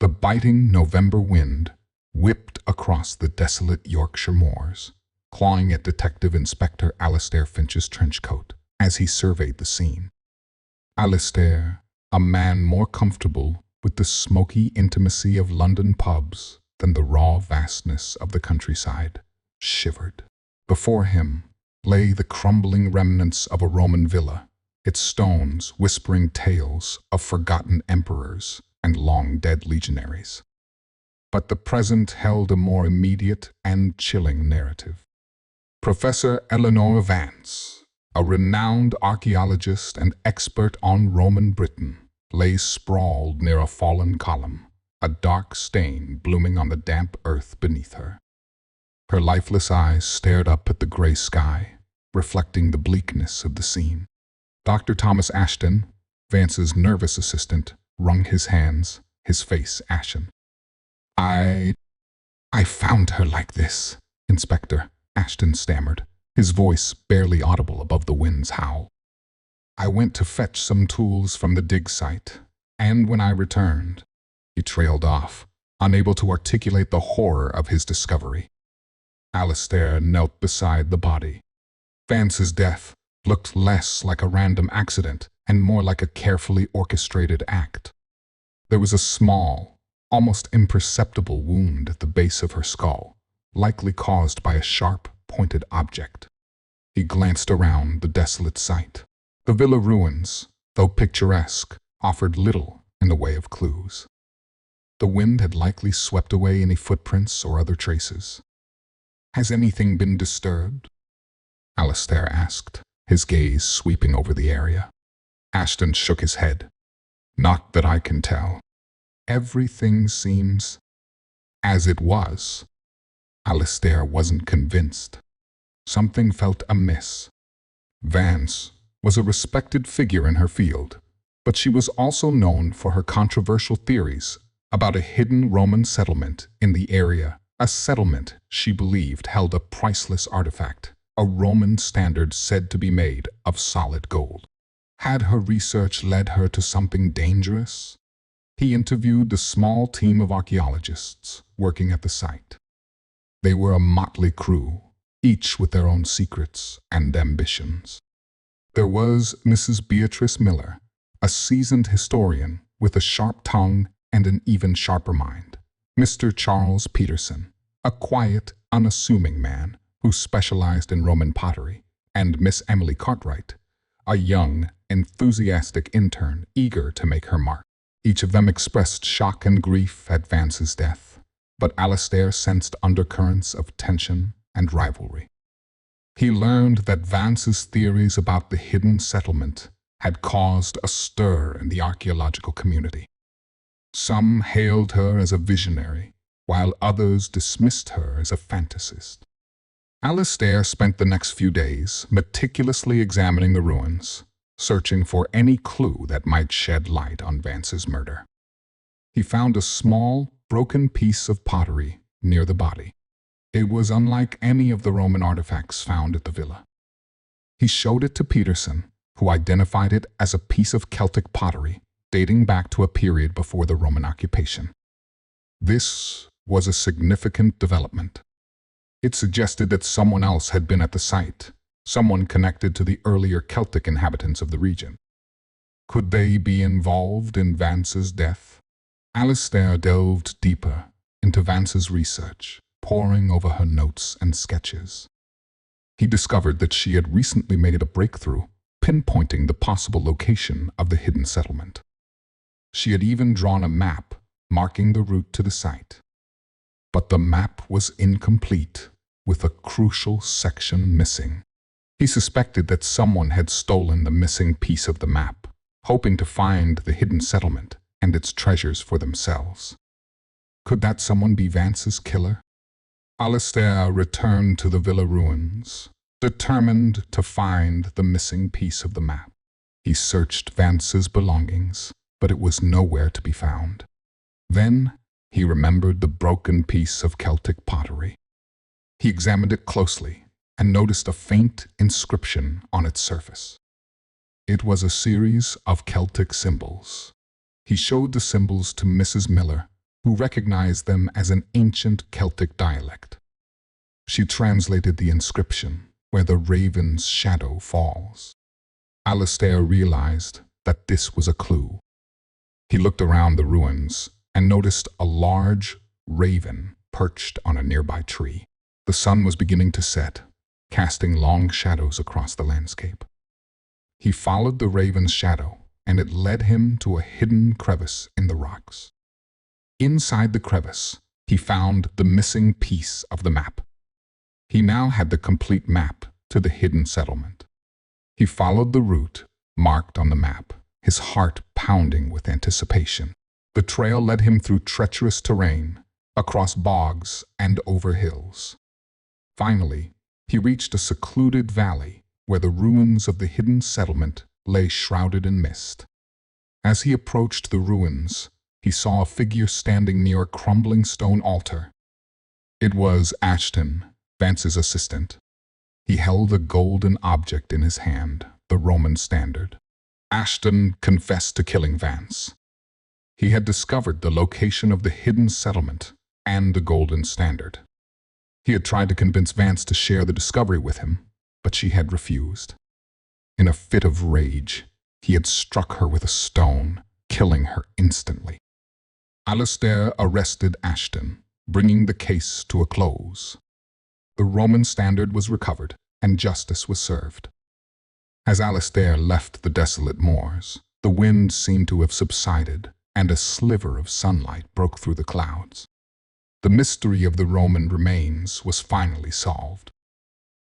The biting November wind whipped across the desolate Yorkshire moors, clawing at Detective Inspector Alastair Finch's trench coat as he surveyed the scene. Alastair, a man more comfortable with the smoky intimacy of London pubs than the raw vastness of the countryside, shivered. Before him lay the crumbling remnants of a Roman villa, its stones whispering tales of forgotten emperors and long-dead legionaries. But the present held a more immediate and chilling narrative. Professor Eleanor Vance, a renowned archaeologist and expert on Roman Britain, lay sprawled near a fallen column, a dark stain blooming on the damp earth beneath her. Her lifeless eyes stared up at the gray sky, reflecting the bleakness of the scene. Dr. Thomas Ashton, Vance's nervous assistant, wrung his hands, his face ashen. I found her like this, Inspector, Ashton stammered, his voice barely audible above the wind's howl. I went to fetch some tools from the dig site, and when I returned, he trailed off, unable to articulate the horror of his discovery. Alastair knelt beside the body. Vance's death looked less like a random accident and more like a carefully orchestrated act. There was a small, almost imperceptible wound at the base of her skull, likely caused by a sharp, pointed object. He glanced around the desolate site. The villa ruins, though picturesque, offered little in the way of clues. The wind had likely swept away any footprints or other traces. Has anything been disturbed? Alastair asked, his gaze sweeping over the area. Ashton shook his head. Not that I can tell. Everything seems as it was. Alastair wasn't convinced. Something felt amiss. Vance was a respected figure in her field, but she was also known for her controversial theories about a hidden Roman settlement in the area, a settlement she believed held a priceless artifact, a Roman standard said to be made of solid gold. Had her research led her to something dangerous? He interviewed the small team of archaeologists working at the site. They were a motley crew, each with their own secrets and ambitions. There was Mrs. Beatrice Miller, a seasoned historian with a sharp tongue and an even sharper mind. Mr. Charles Peterson, a quiet, unassuming man who specialized in Roman pottery, and Miss Emily Cartwright, a young, enthusiastic intern eager to make her mark. Each of them expressed shock and grief at Vance's death, but Alastair sensed undercurrents of tension and rivalry. He learned that Vance's theories about the hidden settlement had caused a stir in the archaeological community. Some hailed her as a visionary, while others dismissed her as a fantasist. Alastair spent the next few days meticulously examining the ruins, searching for any clue that might shed light on Vance's murder. He found a small, broken piece of pottery near the body. It was unlike any of the Roman artifacts found at the villa. He showed it to Peterson, who identified it as a piece of Celtic pottery dating back to a period before the Roman occupation. This was a significant development. It suggested that someone else had been at the site, someone connected to the earlier Celtic inhabitants of the region. Could they be involved in Vance's death? Alastair delved deeper into Vance's research, poring over her notes and sketches. He discovered that she had recently made a breakthrough, pinpointing the possible location of the hidden settlement. She had even drawn a map marking the route to the site. But the map was incomplete, with a crucial section missing. He suspected that someone had stolen the missing piece of the map, hoping to find the hidden settlement and its treasures for themselves. Could that someone be Vance's killer? Alastair returned to the villa ruins, determined to find the missing piece of the map. He searched Vance's belongings, but it was nowhere to be found. Then he remembered the broken piece of Celtic pottery. He examined it closely and noticed a faint inscription on its surface. It was a series of Celtic symbols. He showed the symbols to Mrs. Miller, who recognized them as an ancient Celtic dialect. She translated the inscription, "Where the raven's shadow falls." Alastair realized that this was a clue. He looked around the ruins and noticed a large raven perched on a nearby tree. The sun was beginning to set, casting long shadows across the landscape. He followed the raven's shadow, and it led him to a hidden crevice in the rocks. Inside the crevice, he found the missing piece of the map. He now had the complete map to the hidden settlement. He followed the route marked on the map, his heart pounding with anticipation. The trail led him through treacherous terrain, across bogs and over hills. Finally, he reached a secluded valley where the ruins of the hidden settlement lay shrouded in mist. As he approached the ruins, he saw a figure standing near a crumbling stone altar. It was Ashton, Vance's assistant. He held a golden object in his hand, the Roman standard. Ashton confessed to killing Vance. He had discovered the location of the hidden settlement and the golden standard. He had tried to convince Vance to share the discovery with him, but she had refused. In a fit of rage, he had struck her with a stone, killing her instantly. Alastair arrested Ashton, bringing the case to a close. The Roman standard was recovered, and justice was served. As Alastair left the desolate moors, the wind seemed to have subsided, and a sliver of sunlight broke through the clouds. The mystery of the Roman remains was finally solved.